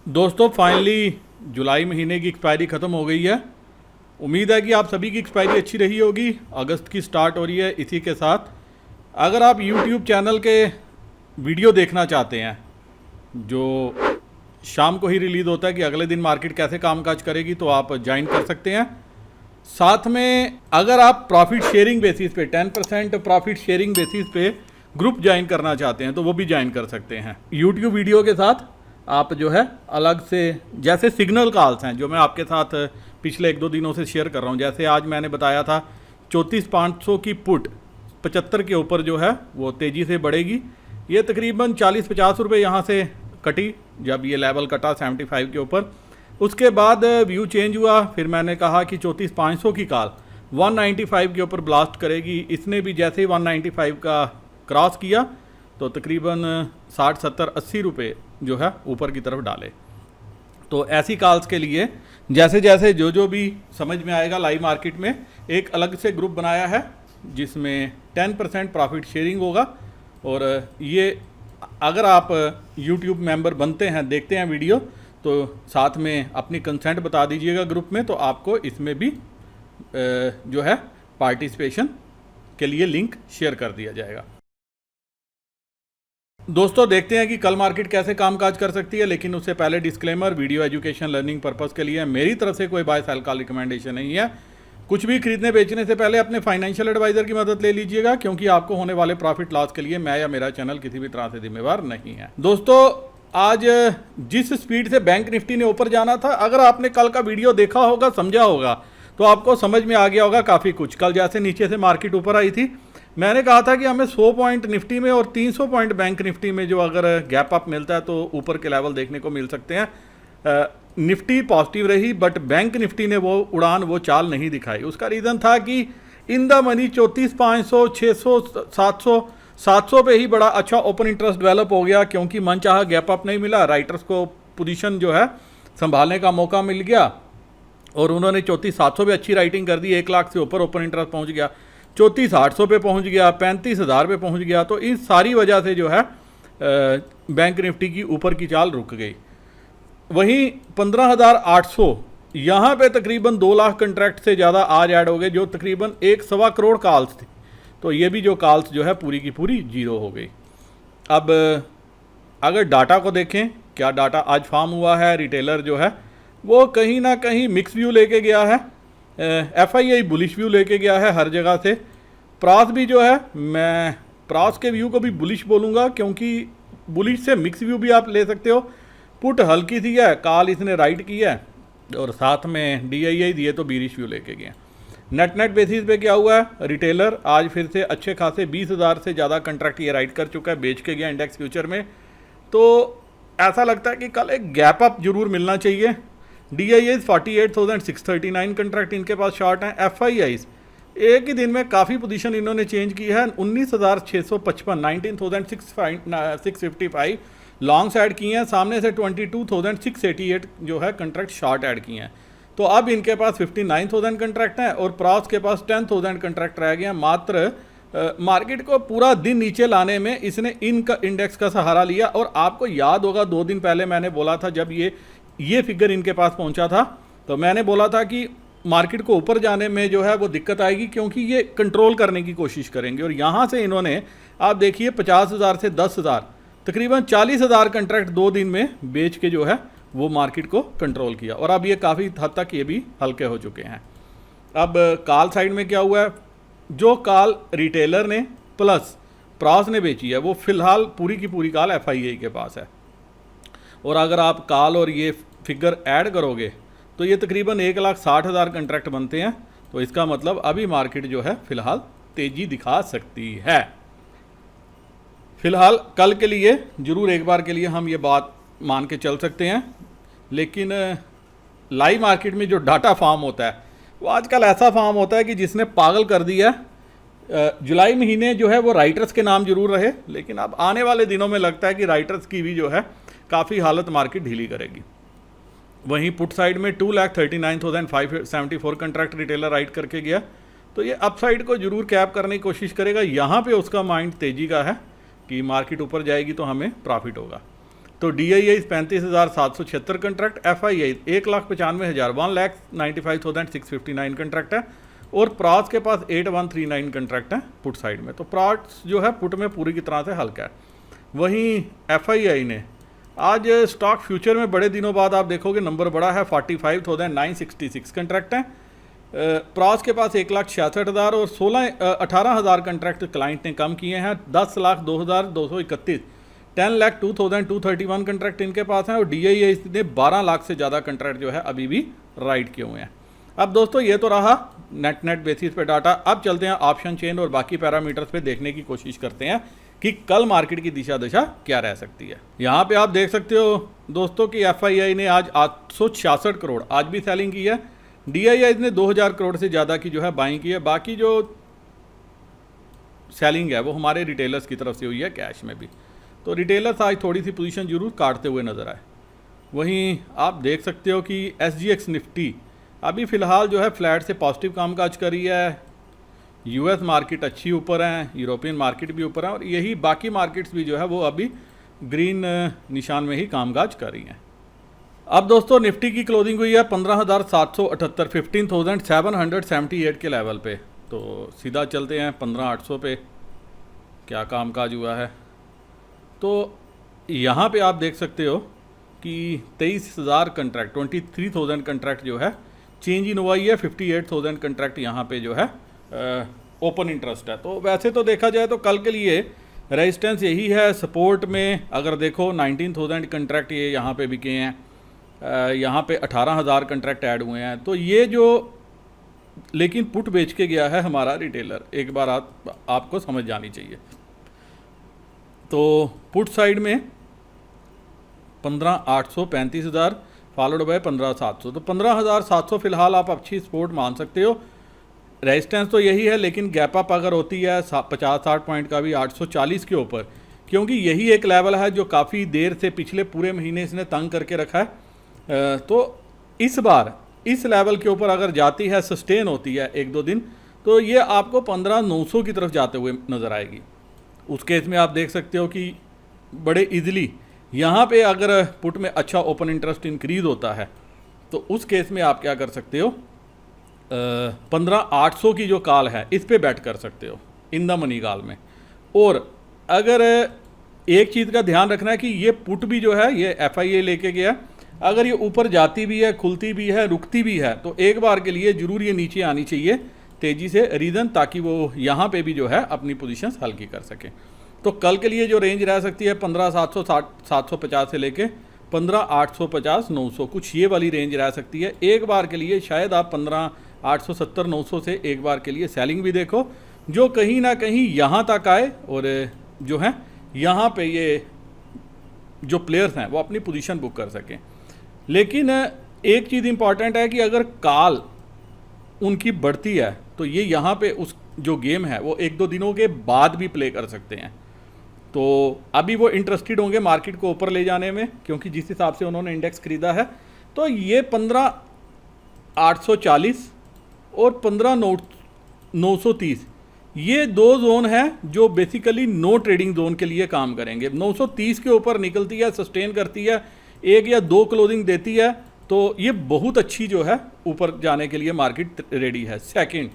दोस्तों फाइनली जुलाई महीने की एक्सपायरी ख़त्म हो गई है। उम्मीद है कि आप सभी की एक्सपायरी अच्छी रही होगी। अगस्त की स्टार्ट हो रही है। इसी के साथ अगर आप YouTube चैनल के वीडियो देखना चाहते हैं जो शाम को ही रिलीज़ होता है कि अगले दिन मार्केट कैसे कामकाज करेगी, तो आप ज्वाइन कर सकते हैं। साथ में अगर आप प्रॉफिट शेयरिंग बेसिस पे 10% प्रॉफिट शेयरिंग बेसिस पे ग्रुप ज्वाइन करना चाहते हैं तो वो भी ज्वाइन कर सकते हैं। YouTube वीडियो के साथ आप जो है अलग से, जैसे सिग्नल कॉल्स हैं जो मैं आपके साथ पिछले 1-2 दिनों से शेयर कर रहा हूं। जैसे आज मैंने बताया था 34,500 की पुट 75 के ऊपर जो है वो तेज़ी से बढ़ेगी। ये तकरीबन 40-50 रुपये यहाँ से कटी जब ये लेवल कटा 75 के ऊपर। उसके बाद व्यू चेंज हुआ। फिर मैंने कहा कि 34,500 की कॉल 195 के ऊपर ब्लास्ट करेगी। इसने भी जैसे ही 195 का क्रॉस किया तो तकरीबन 60, 70, 80 रुपये जो है ऊपर की तरफ डाले। तो ऐसी कॉल्स के लिए जैसे जैसे जो भी समझ में आएगा, लाइव मार्केट में एक अलग से ग्रुप बनाया है जिसमें 10% प्रॉफिट शेयरिंग होगा। और ये अगर आप YouTube मेंबर बनते हैं, देखते हैं वीडियो, तो साथ में अपनी कंसेंट बता दीजिएगा ग्रुप में, तो आपको इसमें भी जो है पार्टिसिपेशन के लिए लिंक शेयर कर दिया जाएगा। दोस्तों देखते हैं कि कल मार्केट कैसे कामकाज कर सकती है, लेकिन उससे पहले disclaimer, video education learning purpose के लिए मेरी तरफ से कोई बाय सेल का रिकमेंडेशन नहीं है। कुछ भी खरीदने बेचने से पहले अपने फाइनेंशियल एडवाइजर की मदद ले लीजिएगा, क्योंकि आपको होने वाले प्रॉफिट लॉस के लिए मैं या मेरा चैनल किसी भी तरह से जिम्मेवार नहीं है। दोस्तों आज जिस स्पीड से बैंक निफ्टी ने ऊपर जाना था, अगर आपने कल का वीडियो देखा होगा, समझा होगा, तो आपको समझ में आ गया होगा काफ़ी कुछ। कल जैसे नीचे से मार्केट ऊपर आई थी, मैंने कहा था कि हमें 100 पॉइंट निफ्टी में और 300 पॉइंट बैंक निफ्टी में जो अगर गैप अप मिलता है तो ऊपर के लेवल देखने को मिल सकते हैं। निफ्टी पॉजिटिव रही, बट बैंक निफ्टी ने वो उड़ान, वो चाल नहीं दिखाई। उसका रीज़न था कि इन द मनी 34,500, 600, 700 पे ही बड़ा अच्छा ओपन इंटरेस्ट डेवलप हो गया, क्योंकि मनचाहा गैप अप नहीं मिला। राइटर्स को पोजीशन जो है संभालने का मौका मिल गया और उन्होंने 34,700 पे अच्छी राइटिंग कर दी। 1 लाख से ऊपर ओपन इंटरेस्ट पहुंच गया, 34,800 पे पहुंच गया, 35,000 पे पहुंच गया। तो इस सारी वजह से जो है बैंक निफ्टी की ऊपर की चाल रुक गई। वहीं 15,800 यहाँ पे तकरीबन 2 लाख कंट्रैक्ट से ज़्यादा आज ऐड हो गए, जो तकरीबन 1.25 करोड़ कॉल्स थी। तो ये भी जो कॉल्स जो है पूरी की पूरी जीरो हो गई। अब अगर डाटा को देखें, क्या डाटा आज फार्म हुआ है, रिटेलर जो है वो कहीं ना कहीं मिक्स व्यू लेके गया है। FII बुलिश व्यू लेके गया है हर जगह से। प्रास भी जो है, मैं प्रास के व्यू को भी बुलिश बोलूँगा, क्योंकि बुलिश से मिक्स व्यू भी आप ले सकते हो। पुट हल्की सी है, कॉल इसने राइट की है, और साथ में DII दिए तो बीरिश व्यू लेके गए। नेट बेसिस पे क्या हुआ है, रिटेलर आज फिर से अच्छे खासे 20,000 से ज़्यादा कंट्रैक्ट ये राइट कर चुका है, बेच के गया इंडेक्स फ्यूचर में। तो ऐसा लगता है कि कल एक गैप अप जरूर मिलना चाहिए। DIIs 48,639 कंट्रैक्ट इनके पास शॉर्ट हैं। FIIs एक ही दिन में काफ़ी पोजीशन इन्होंने चेंज की है। 19,655 19,655 लॉन्ग्स ऐड किए हैं, सामने से 22,688 जो है कंट्रैक्ट शॉर्ट ऐड किए हैं। तो अब इनके पास 59,000 कंट्रैक्ट हैं और प्रास के पास 10,000 कंट्रैक्ट रह गए हैं। मात्र मार्केट को पूरा दिन नीचे लाने में इसने इनका इंडेक्स का सहारा लिया। और आपको याद होगा 2 दिन पहले मैंने बोला था, जब ये फिगर इनके पास पहुंचा था, तो मैंने बोला था कि मार्केट को ऊपर जाने में जो है वो दिक्कत आएगी, क्योंकि ये कंट्रोल करने की कोशिश करेंगे। और यहाँ से इन्होंने, आप देखिए, 50,000 से 10,000 तकरीबन 40,000 कंट्रैक्ट 2 दिन में बेच के जो है वो मार्केट को कंट्रोल किया। और अब ये काफ़ी हद तक ये भी हल्के हो चुके हैं। अब कॉल साइड में क्या हुआ है, जो कॉल रिटेलर ने प्लस प्रास ने बेची है वो फ़िलहाल पूरी की पूरी कॉल FII के पास है। और अगर आप कॉल और ये फिगर ऐड करोगे तो ये तकरीबन 1,60,000 कंट्रैक्ट बनते हैं। तो इसका मतलब अभी मार्केट जो है फ़िलहाल तेज़ी दिखा सकती है। फ़िलहाल कल के लिए ज़रूर एक बार के लिए हम ये बात मान के चल सकते हैं, लेकिन लाइव मार्केट में जो डाटा फार्म होता है वो आजकल ऐसा फार्म होता है कि जिसने पागल कर दिया। जुलाई महीने जो है वो राइटर्स के नाम जरूर रहे, लेकिन अब आने वाले दिनों में लगता है कि राइटर्स की भी जो है काफ़ी हालत मार्केट ढीली करेगी। वहीं पुट साइड में 2,39,574 कंट्रैक्ट रिटेलर राइट करके गया, तो ये अपसाइड को जरूर कैप करने की कोशिश करेगा। यहाँ पे उसका माइंड तेज़ी का है कि मार्केट ऊपर जाएगी तो हमें प्रॉफिट होगा। तो DII 35,776 कंट्रैक्ट, FII 1,95,000 1,95,659 कंट्रैक्ट है, और प्रास के पास 8,139 कंट्रैक्ट है पुट साइड में। तो प्रास जो है पुट में पूरी की तरह से हल्का है। वहीं FII ने आज स्टॉक फ्यूचर में बड़े दिनों बाद आप देखोगे नंबर बड़ा है, 45,966 कंट्रैक्ट हैं। प्रास के पास 1,66,000 और 18,000 कंट्रैक्ट क्लाइंट ने कम किए हैं। 10,02,231 10,02,231 कंट्रैक्ट इनके पास हैं, और DII ने 12 लाख से ज़्यादा कंट्रैक्ट जो है अभी भी राइट किए हुए हैं। अब दोस्तों ये तो रहा नेट बेसिस पे डाटा। अब चलते हैं ऑप्शन चेन और बाकी पैरामीटर्स पे देखने की कोशिश करते हैं कि कल मार्केट की दिशा दशा क्या रह सकती है। यहाँ पे आप देख सकते हो दोस्तों कि FII ने आज 866 करोड़ आज भी सेलिंग की है। DII ने 2,000 करोड़ से ज़्यादा की जो है बाइंग की है। बाकी जो सेलिंग है वो हमारे रिटेलर्स की तरफ से हुई है कैश में भी। तो रिटेलर्स आज थोड़ी सी पोजीशन जरूर काटते हुए नज़र आए। वहीं आप देख सकते हो कि SGX निफ्टी अभी फ़िलहाल जो है फ्लैट से पॉजिटिव कामकाज कर रही है। US मार्केट अच्छी ऊपर है, यूरोपियन मार्केट भी ऊपर है, और यही बाकी मार्केट्स भी जो है वो अभी ग्रीन निशान में ही कामकाज कर रही हैं। अब दोस्तों निफ्टी की क्लोजिंग हुई है 15,778 15,778 के लेवल पे। तो सीधा चलते हैं 15,800 पे क्या कामकाज हुआ है। तो यहाँ पे आप देख सकते हो कि 23,000 कंट्रैक्ट 23,000 कंट्रैक्ट जो है चेंज इन हुआ ही है। 58,000 कंट्रैक्ट यहाँ पे जो है ओपन इंटरेस्ट है। तो वैसे तो देखा जाए तो कल के लिए रेजिस्टेंस यही है। सपोर्ट में अगर देखो 19,000 कंट्रैक्ट ये यहाँ पे बिके हैं, यहाँ पे 18,000 कंट्रैक्ट ऐड हुए हैं। तो ये जो लेकिन पुट बेच के गया है हमारा रिटेलर, एक बार आपको समझ जानी चाहिए। तो पुट साइड में 15,800 35,000 फॉलोड बाय 15,700। तो 15,700 फिलहाल आप अच्छी सपोर्ट मान सकते हो। रेजिस्टेंस तो यही है, लेकिन गैप अप अगर होती है 50-60 पॉइंट का भी 840 के ऊपर, क्योंकि यही एक लेवल है जो काफ़ी देर से पिछले पूरे महीने इसने तंग करके रखा है। तो इस बार इस लेवल के ऊपर अगर जाती है, सस्टेन होती है 1-2 दिन, तो ये आपको 15,900 की तरफ जाते हुए नज़र आएगी। उस केस में आप देख सकते हो कि बड़े इजीली यहाँ पे अगर पुट में अच्छा ओपन इंटरेस्ट इंक्रीज होता है तो उस केस में आप क्या कर सकते हो, 15,800 की जो कॉल है इस पे बैट कर सकते हो इन द मनी कॉल में। और अगर एक चीज़ का ध्यान रखना है कि ये पुट भी जो है ये FII लेके गया, अगर ये ऊपर जाती भी है, खुलती भी है, रुकती भी है, तो एक बार के लिए ज़रूर ये नीचे आनी चाहिए तेज़ी से रीज़न, ताकि वो यहाँ पे भी जो है अपनी पोजीशंस हल्की कर सके। तो कल के लिए जो रेंज रह सकती है 15,750 से लेके 15,850-900, कुछ ये वाली रेंज रह सकती है। एक बार के लिए शायद आप 15,870-900 से एक बार के लिए सेलिंग भी देखो, जो कहीं ना कहीं यहाँ तक आए और जो है यहाँ पे ये जो प्लेयर्स हैं वो अपनी पोजीशन बुक कर सकें। लेकिन एक चीज़ इंपॉर्टेंट है कि अगर कॉल उनकी बढ़ती है तो ये यहाँ पे उस जो गेम है वो 1-2 दिनों के बाद भी प्ले कर सकते हैं। तो अभी वो इंटरेस्टेड होंगे मार्केट को ऊपर ले जाने में, क्योंकि जिस हिसाब से उन्होंने इंडेक्स खरीदा है। तो ये 15,840 और 15,930 ये 2 जोन है जो बेसिकली नो ट्रेडिंग जोन के लिए काम करेंगे। 930 के ऊपर निकलती है, सस्टेन करती है, 1 या 2 क्लोजिंग देती है, तो ये बहुत अच्छी जो है ऊपर जाने के लिए मार्केट रेडी है। सेकंड,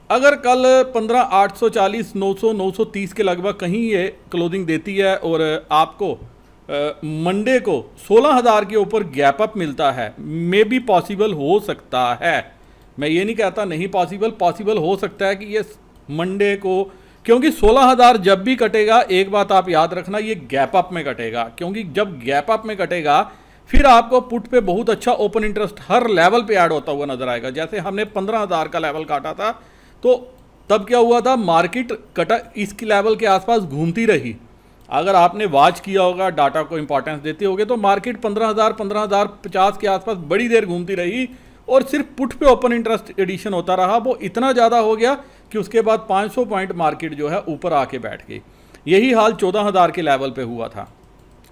अगर कल 15,840 900 930 के लगभग कहीं ये क्लोजिंग देती है और आपको मंडे को 16,000 के ऊपर गैप अप मिलता है, मे बी पॉसिबल हो सकता है, मैं ये नहीं कहता नहीं पॉसिबल हो सकता है कि ये मंडे को, क्योंकि 16,000 जब भी कटेगा एक बात आप याद रखना, ये गैप अप में कटेगा, क्योंकि जब गैप अप में कटेगा फिर आपको पुट पे बहुत अच्छा ओपन इंटरेस्ट हर लेवल पे ऐड होता हुआ नजर आएगा। जैसे हमने 15,000 का लेवल काटा था तो तब क्या हुआ था, मार्केट कटा इसकी लेवल के आसपास घूमती रही। अगर आपने वॉच किया होगा, डाटा को इंपॉर्टेंस देते होगे, तो मार्केट 15,050 के आसपास बड़ी देर घूमती रही और सिर्फ पुट पे ओपन इंटरेस्ट एडिशन होता रहा। वो इतना ज़्यादा हो गया कि उसके बाद 500 पॉइंट मार्केट जो है ऊपर आके बैठ गई। यही हाल 14,000 के लेवल पे हुआ था,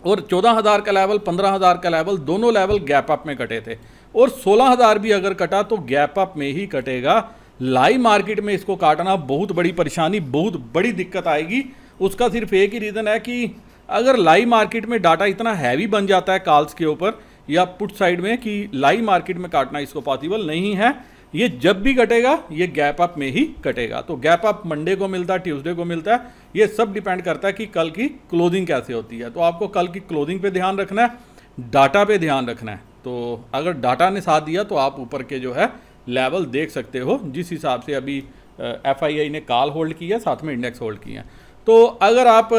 और 14,000 का लेवल 15,000 का लेवल दोनों लेवल गैप अप में कटे थे, और 16,000 भी अगर कटा तो गैप अप में ही कटेगा। लाइव मार्केट में इसको काटना बहुत बड़ी परेशानी, बहुत बड़ी दिक्कत आएगी। उसका सिर्फ एक ही रीज़न है कि अगर लाइव मार्केट में डाटा इतना हैवी बन जाता है कॉल्स के ऊपर या पुट साइड में कि लाइव मार्केट में काटना इसको पॉसिबल नहीं है, ये जब भी कटेगा ये गैप अप में ही कटेगा। तो गैप अप मंडे को मिलता है, ट्यूसडे को मिलता है, ये सब डिपेंड करता है कि कल की क्लोजिंग कैसे होती है। तो आपको कल की क्लोजिंग पे ध्यान रखना है, डाटा पे ध्यान रखना है। तो अगर डाटा ने साथ दिया तो आप ऊपर के जो है लेवल देख सकते हो, जिस हिसाब से अभी FII ने कॉल होल्ड की है, साथ में इंडेक्स होल्ड किए हैं। तो अगर आप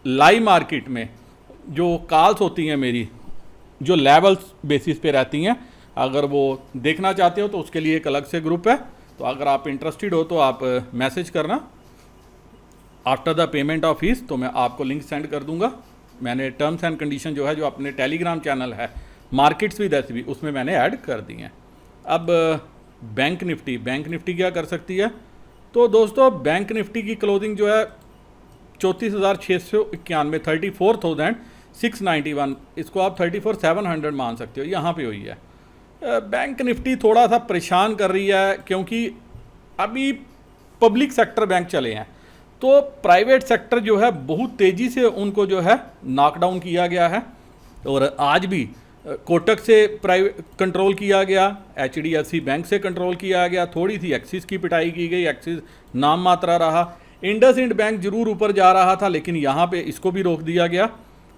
लाइव मार्केट में जो कॉल्स होती हैं मेरी, जो लेवल्स बेसिस पे रहती हैं, अगर वो देखना चाहते हो तो उसके लिए एक अलग से ग्रुप है। तो अगर आप इंटरेस्टेड हो तो आप मैसेज करना after the payment of fees, तो मैं आपको लिंक सेंड कर दूंगा। मैंने टर्म्स एंड कंडीशन जो है, जो अपने टेलीग्राम चैनल है मार्केट्स विद SB, उसमें मैंने ऐड कर दी हैं। अब बैंक निफ्टी क्या कर सकती है? तो दोस्तों बैंक निफ्टी की क्लोजिंग जो है 34,691, 34,691, इसको आप 34,700 मान सकते हो, यहाँ पे हुई है। बैंक निफ्टी थोड़ा सा परेशान कर रही है क्योंकि अभी पब्लिक सेक्टर बैंक चले हैं, तो प्राइवेट सेक्टर जो है बहुत तेज़ी से उनको जो है नॉकडाउन किया गया है। और आज भी कोटक से प्राइवेट कंट्रोल किया गया, HDFC बैंक से कंट्रोल किया गया, थोड़ी सी एक्सिस की पिटाई की गई, एक्सिस नाम मात्रा रहा। इंडसइंड बैंक जरूर ऊपर जा रहा था लेकिन यहाँ पे इसको भी रोक दिया गया।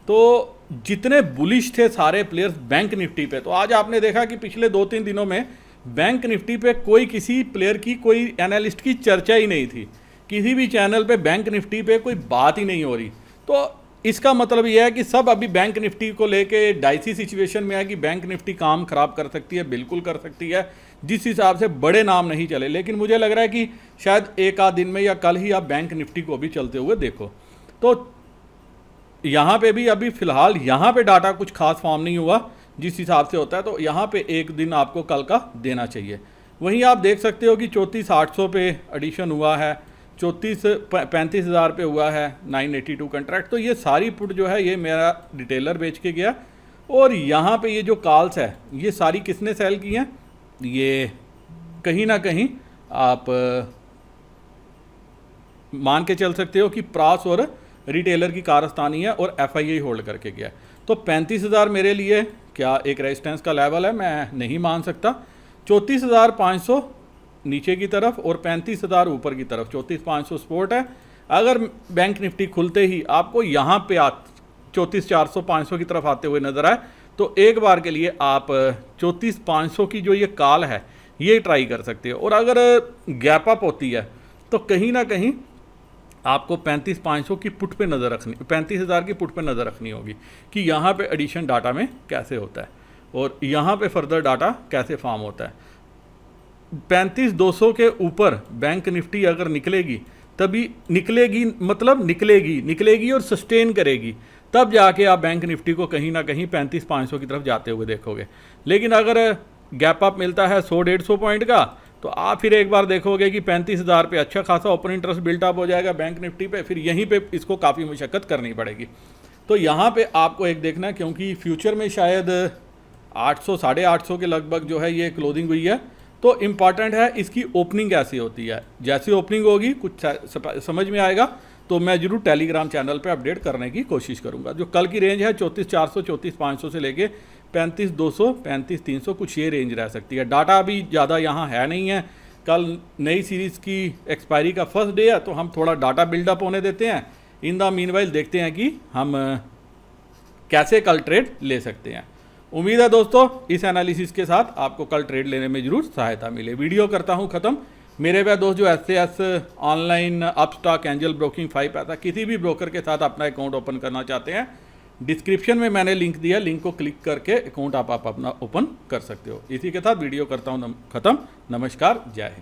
तो जितने बुलिश थे सारे प्लेयर्स बैंक निफ्टी पे, तो आज आपने देखा कि पिछले 2-3 दिनों में बैंक निफ्टी पे कोई किसी प्लेयर की, कोई एनालिस्ट की चर्चा ही नहीं थी, किसी भी चैनल पे बैंक निफ्टी पे कोई बात ही नहीं हो रही। तो इसका मतलब यह है कि सब अभी बैंक निफ्टी को लेके डाइसी सिचुएशन में है कि बैंक निफ्टी काम खराब कर सकती है, बिल्कुल कर सकती है, जिस हिसाब से बड़े नाम नहीं चले। लेकिन मुझे लग रहा है कि शायद एक आध दिन में या कल ही आप बैंक निफ्टी को भी चलते हुए देखो। तो यहाँ पे भी अभी फ़िलहाल यहाँ पे डाटा कुछ खास फॉर्म नहीं हुआ जिस हिसाब से होता है, तो यहाँ पे एक दिन आपको कल का देना चाहिए। वहीं आप देख सकते हो कि 34,800 पे एडिशन हुआ है, 35,000 पे हुआ है 982 कंट्रैक्ट। तो ये सारी पुट जो है ये मेरा रिटेलर बेच के गया। और यहाँ पे ये जो कॉल्स है ये सारी किसने सेल की हैं? ये कहीं ना कहीं आप मान के चल सकते हो कि प्रास और रिटेलर की कारस्तानी है और FII होल्ड करके गया। तो 35,000 मेरे लिए क्या एक रेजिस्टेंस का लेवल है? मैं नहीं मान सकता। 34,500 नीचे की तरफ और 35,000 ऊपर की तरफ, 34,500 सपोर्ट है। अगर बैंक निफ्टी खुलते ही आपको यहाँ पे 34,400-500 की तरफ आते हुए नजर आए तो एक बार के लिए आप 34,500 की जो ये कॉल है ये ट्राई कर सकते हो। और अगर गैप अप होती है तो कहीं ना कहीं आपको 35,500 की पुट पे नज़र रखनी, 35,000 की पुट पे नज़र रखनी होगी कि यहाँ पे एडिशन डाटा में कैसे होता है और यहाँ पे फर्दर डाटा कैसे फॉर्म होता है। 35,200 के ऊपर बैंक निफ्टी अगर निकलेगी तभी निकलेगी, मतलब निकलेगी और सस्टेन करेगी, तब जाके आप बैंक निफ्टी को कहीं ना कहीं 35,500 की तरफ जाते हुए देखोगे। लेकिन अगर गैप अप मिलता है 100-150 पॉइंट का तो आप फिर एक बार देखोगे कि 35,000 पे अच्छा खासा ओपन इंटरेस्ट बिल्टअप हो जाएगा बैंक निफ्टी पे, फिर यहीं पे इसको काफ़ी मुशक्क़त करनी पड़ेगी। तो यहाँ पे आपको एक देखना है क्योंकि फ्यूचर में शायद 800-850 के लगभग जो है ये क्लोजिंग हुई है। तो इम्पॉर्टेंट है इसकी ओपनिंग कैसी होती है। जैसी ओपनिंग होगी कुछ समझ में आएगा तो मैं जरूर टेलीग्राम चैनल पे अपडेट करने की कोशिश करूंगा। जो कल की रेंज है 34,400 34,500 से लेके 35,200 35,300 कुछ ये रेंज रह सकती है। डाटा अभी ज़्यादा यहाँ है नहीं है, कल नई सीरीज़ की एक्सपायरी का फर्स्ट डे है तो हम थोड़ा डाटा बिल्डअप होने देते हैं। इन द मीनवाइल देखते हैं कि हम कैसे कल ट्रेड ले सकते हैं। उम्मीद है दोस्तों इस एनालिसिस के साथ आपको कल ट्रेड लेने में जरूर सहायता मिले। वीडियो करता हूं ख़त्म। मेरे वह दोस्त जो SAS online Upstox angel broking 5 पैसा किसी भी ब्रोकर के साथ अपना अकाउंट ओपन करना चाहते हैं, डिस्क्रिप्शन में मैंने लिंक दिया, लिंक को क्लिक करके अकाउंट आप अपना ओपन कर सकते हो। इसी के साथ वीडियो करता हूं ख़त्म। नमस्कार, जय हिंद।